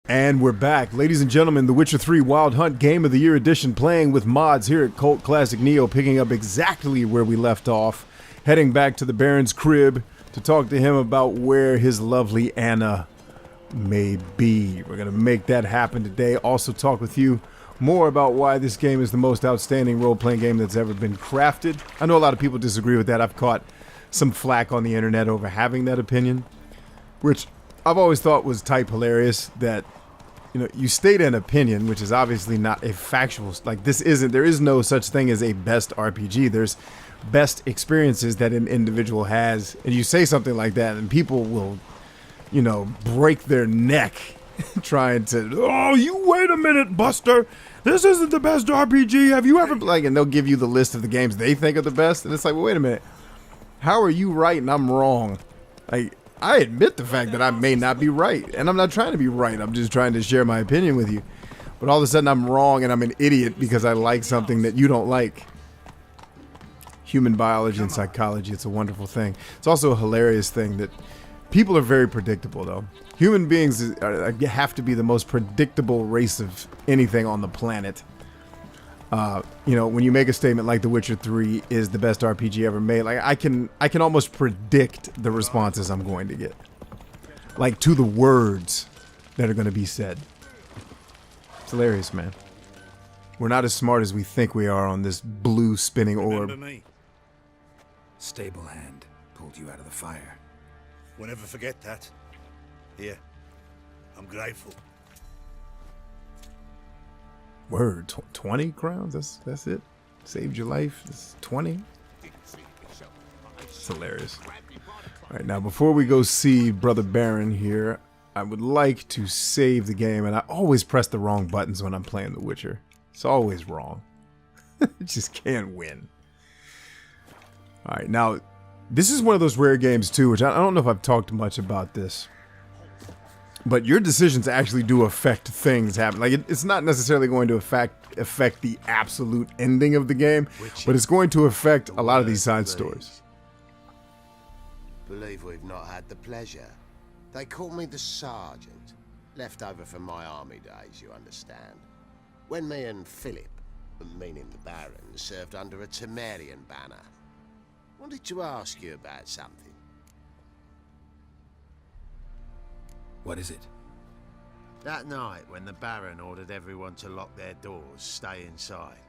And we're back. Ladies and gentlemen, The Witcher 3 Wild Hunt Game of the Year Edition, playing with mods here at Cult Classic Neo, picking up exactly where we left off, heading back to the Baron's crib to talk to him about where his lovely Anna may be. We're going to make that happen today. Also talk with you more about why this game is the most outstanding role-playing game that's ever been crafted. I know a lot of people disagree with that. I've caught some flack on the internet over having that opinion, which I've always thought was type hilarious, that you state an opinion, which is obviously not a factual, like there is no such thing as a best RPG. There's best experiences that an individual has, and you say something like that and people will, break their neck trying to, oh, you wait a minute, Buster. This isn't the best RPG. Have you ever, and they'll give you the list of the games they think are the best. And it's like, well, wait a minute. How are you right and I'm wrong? I admit the fact that I may not be right, and I'm not trying to be right. I'm just trying to share my opinion with you. But all of a sudden I'm wrong and I'm an idiot because I like something that you don't like. Human biology and psychology, it's a wonderful thing. It's also a hilarious thing that people are very predictable, though. Human beings have to be the most predictable race of anything on the planet. When you make a statement like The Witcher 3 is the best RPG ever made, I can almost predict the responses I'm going to get. To the words that are going to be said. It's hilarious, man. We're not as smart as we think we are on this blue spinning orb. Remember me? Stable hand pulled you out of the fire. We'll never forget that. Here, I'm grateful. Word, 20 crowns? That's it? Saved your life? It's 20? It's hilarious. Alright, now before we go see Brother Baron here, I would like to save the game, and I always press the wrong buttons when I'm playing The Witcher. It's always wrong. Just can't win. Alright, now, this is one of those rare games too, which I don't know if I've talked much about this. But your decisions actually do affect things happen. It's not necessarily going to affect the absolute ending of the game, but it's going to affect a lot of these side stories. Believe we've not had the pleasure. They call me the Sergeant. Left over from my army days, you understand. When me and Philip, meaning the Baron, served under a Temerian banner. Wanted to ask you about something. What is it? That night when the Baron ordered everyone to lock their doors, stay inside.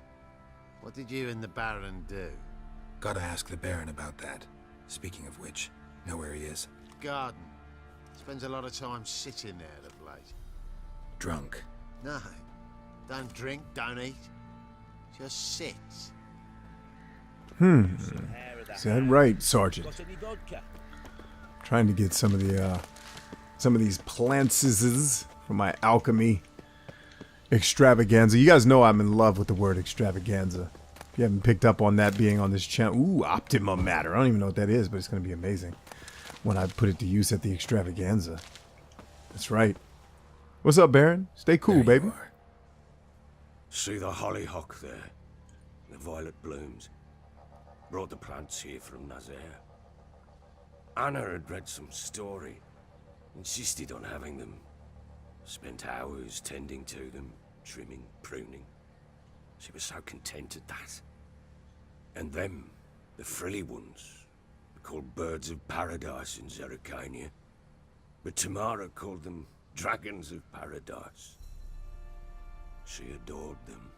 What did you and the Baron do? Gotta ask the Baron about that. Speaking of which, know where he is? Garden. Spends a lot of time sitting there of late. Drunk. No. Don't drink, don't eat. Just sits. Is that right, Sergeant? Trying to get some of these plants from my alchemy extravaganza. You guys know I'm in love with the word extravaganza. If you haven't picked up on that being on this channel, ooh, optimum matter. I don't even know what that is, but it's going to be amazing when I put it to use at the extravaganza. That's right. What's up, Baron? Stay cool, There you baby. are. See the hollyhock there? The violet blooms. Brought the plants here from Nazaire. Anna had read some story. Insisted on having them. Spent hours tending to them, trimming, pruning. She was so content at that. And them, the frilly ones, called birds of paradise in Zerrikania. But Tamara called them dragons of paradise. She adored them.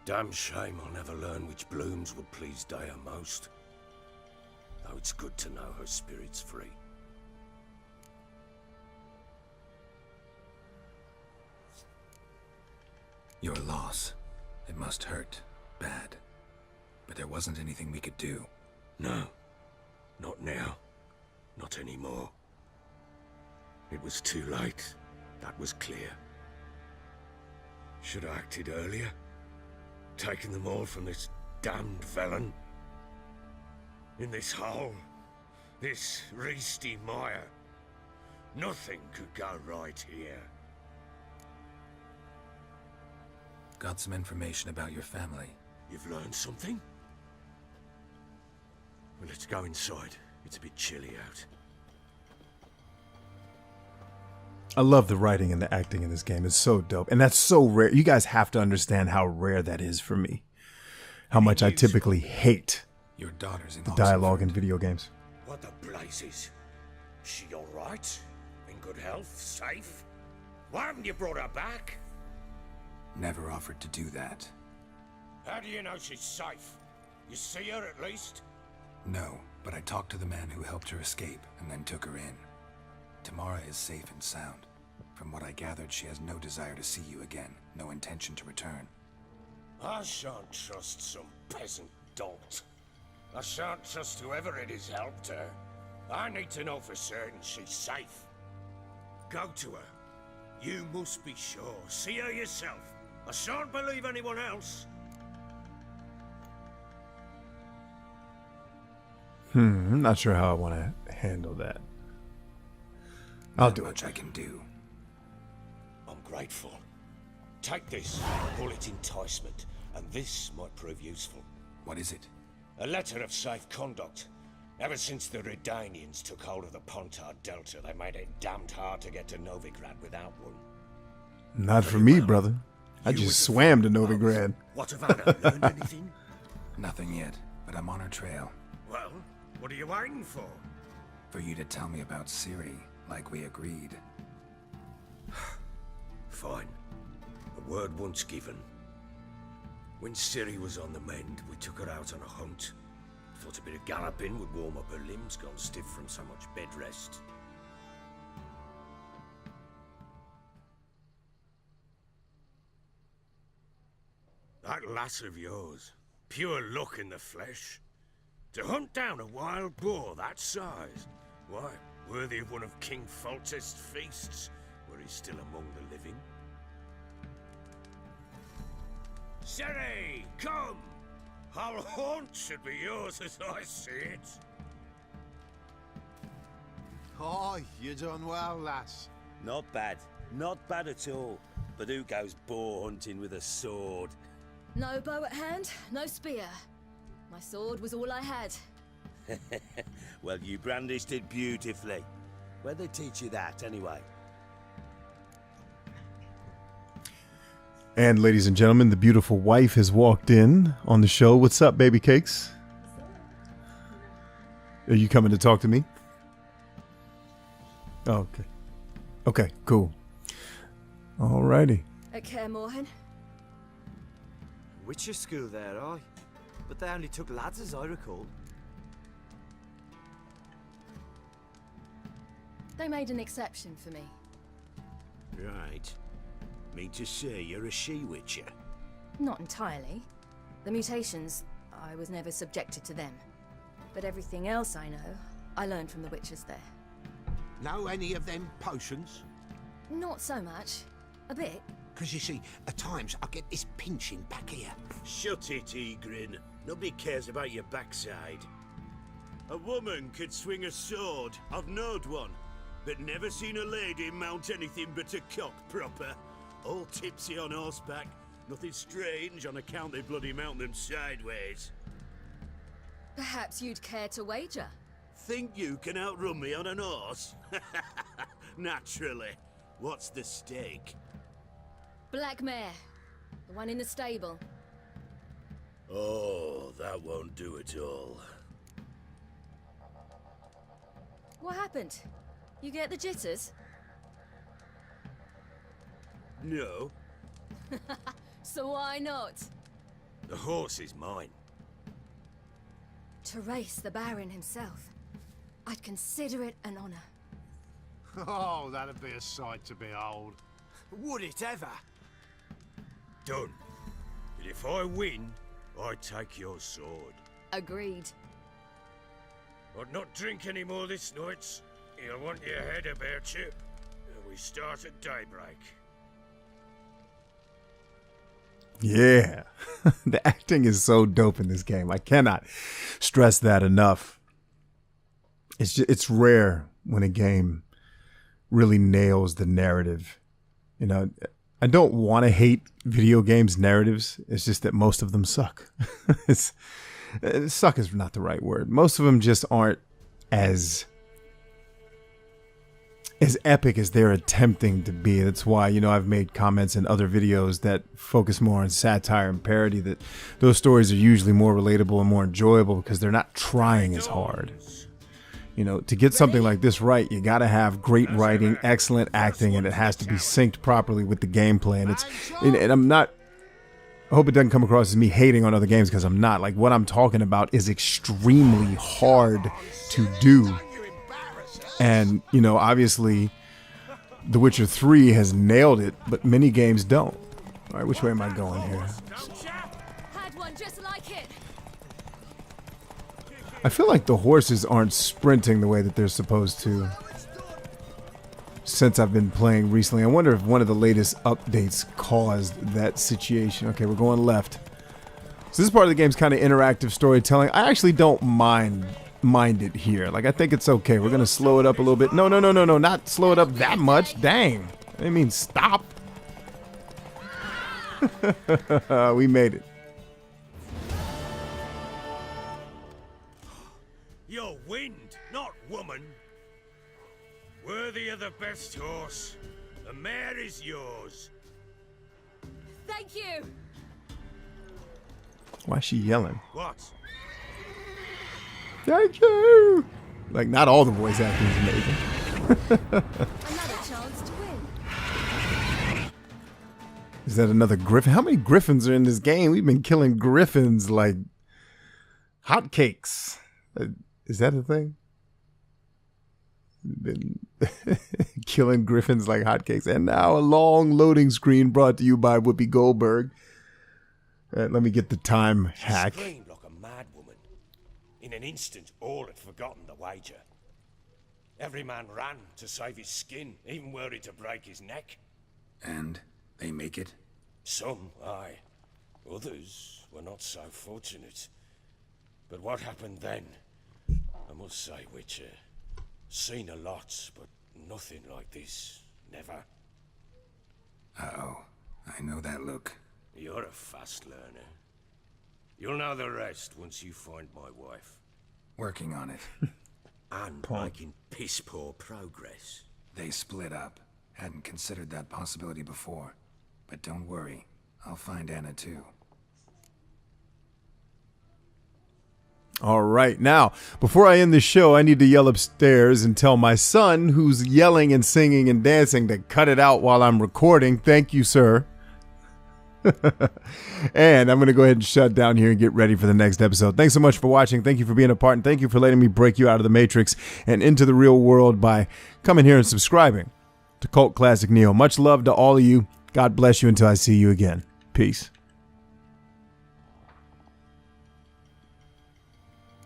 Damn shame I'll never learn which blooms would please Dea most. Though it's good to know her spirit's free. Your loss. It must hurt. Bad. But there wasn't anything we could do. No. Not now. Not anymore. It was too late. That was clear. Should have acted earlier. Taken them all from this damned felon. In this hole. This reesty mire. Nothing could go right here. Got some information about your family. You've learned something? Well, let's go inside. It's a bit chilly out. I love the writing and the acting in this game. It's so dope. And that's so rare. You guys have to understand how rare that is for me. How much I typically hate Your daughter's in the dialogue in Oxford. video games. What the blazes? She all right? In good health? Safe? Why haven't you brought her back? Never offered to do that. How do you know she's safe? You see her at least? No, but I talked to the man who helped her escape and then took her in. Temeria is safe and sound. From what I gathered, she has no desire to see you again, no intention to return. I shan't trust some peasant dolt. I shan't trust whoever it is helped her. I need to know for certain she's safe. Go to her. You must be sure. See her yourself. I shan't believe anyone else. I'm not sure how I want to handle that. I'll do it. Much I can do. I'm grateful. Take this. Call it enticement. And this might prove useful. What is it? A letter of safe conduct. Ever since the Redanians took hold of the Pontar Delta, they made it damned hard to get to Novigrad without one. Not for me, brother. I just swam to Novigrad. What of Anna? Learned anything? Nothing yet, but I'm on her trail. Well, what are you waiting for? For you to tell me about Ciri, like we agreed. Fine. A word once given. When Ciri was on the mend, we took her out on a hunt. Thought a bit of galloping would warm up her limbs, gone stiff from so much bed rest. That lass of yours, pure luck in the flesh. To hunt down a wild boar that size, why, worthy of one of King Foltest's feasts, where he's still among the living. Ciri, come! Our haunt should be yours as I see it. Oh, you done well, lass. Not bad. Not bad at all. But who goes boar hunting with a sword? No bow at hand, no spear. My sword was all I had. Well, you brandished it beautifully. Where'd they teach you that, anyway? And ladies and gentlemen, the beautiful wife has walked in on the show. What's up, baby cakes? Are you coming to talk to me? Oh, okay. Okay, cool. Alrighty. At Kaer Morhen? Witcher school there, aye. But they only took lads as I recall. They made an exception for me. Right. Mean to say you're a she-witcher? Not entirely. The mutations, I was never subjected to them. But everything else I know, I learned from the witches there. Know any of them potions? Not so much. A bit. Because you see, at times I get this pinching back here. Shut it, Egrin. Nobody cares about your backside. A woman could swing a sword. I've knowed one. But never seen a lady mount anything but a cock proper. All tipsy on horseback. Nothing strange on account they bloody mount them sideways. Perhaps you'd care to wager? Think you can outrun me on an horse? Naturally. What's the stake? Black mare. The one in the stable. Oh, that won't do at all. What happened? You get the jitters? No. So why not? The horse is mine. To race the Baron himself. I'd consider it an honor. Oh, that'd be a sight to behold. Would it ever? Done. But if I win, I take your sword. Agreed. I'd not drink any more this night. You'll want your head about you. We start at daybreak. Yeah. The acting is so dope in this game. I cannot stress that enough. It's rare when a game really nails the narrative. You know, I don't want to hate video games narratives. It's just that most of them suck. Suck is not the right word. Most of them just aren't as as epic as they're attempting to be. That's why, you know, I've made comments in other videos that focus more on satire and parody, that those stories are usually more relatable and more enjoyable because they're not trying as hard. You know, to get something like this right, you got to have great writing, excellent acting, and it has to be synced properly with the gameplay. And I'm not, I hope it doesn't come across as me hating on other games, because I'm not. Like, what I'm talking about is extremely hard to do. And, you know, obviously, The Witcher 3 has nailed it, but many games don't. All right, which way am I going here? Had one just like it. I feel like the horses aren't sprinting the way that they're supposed to since I've been playing recently. I wonder if one of the latest updates caused that situation. Okay, we're going left. So this part of the game's kind of interactive storytelling. I actually don't mind it here. Like, I think it's okay. We're going to slow it up a little bit. No, not slow it up that much. Dang. I mean, stop. We made it. You're wind, not woman. Worthy of the best horse. The mare is yours. Thank you. Why is she yelling? What? Thank you. Like, not all the voice acting is amazing. Another chance to win. Is that another griffin? How many griffins are in this game? We've been killing griffins like hotcakes. Is that a thing? Been killing griffins like hotcakes. And now a long loading screen brought to you by Whoopi Goldberg. Let me get the time hack. She screamed like a mad woman. In an instant, all had forgotten the wager. Every man ran to save his skin, even were it to break his neck. And they make it? Some, aye. Others were not so fortunate. But what happened then? I must say, Witcher, seen a lot, but nothing like this. Never. Uh-oh. I know that look. You're a fast learner. You'll know the rest once you find my wife. Working on it. And making piss-poor progress. They split up. Hadn't considered that possibility before. But don't worry. I'll find Anna too. All right. Now, before I end the show, I need to yell upstairs and tell my son, who's yelling and singing and dancing, to cut it out while I'm recording. Thank you, sir. And I'm going to go ahead and shut down here and get ready for the next episode. Thanks so much for watching. Thank you for being a part, and thank you for letting me break you out of the Matrix and into the real world by coming here and subscribing to Cult Classic Neo. Much love to all of you. God bless you until I see you again. Peace.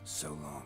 So long.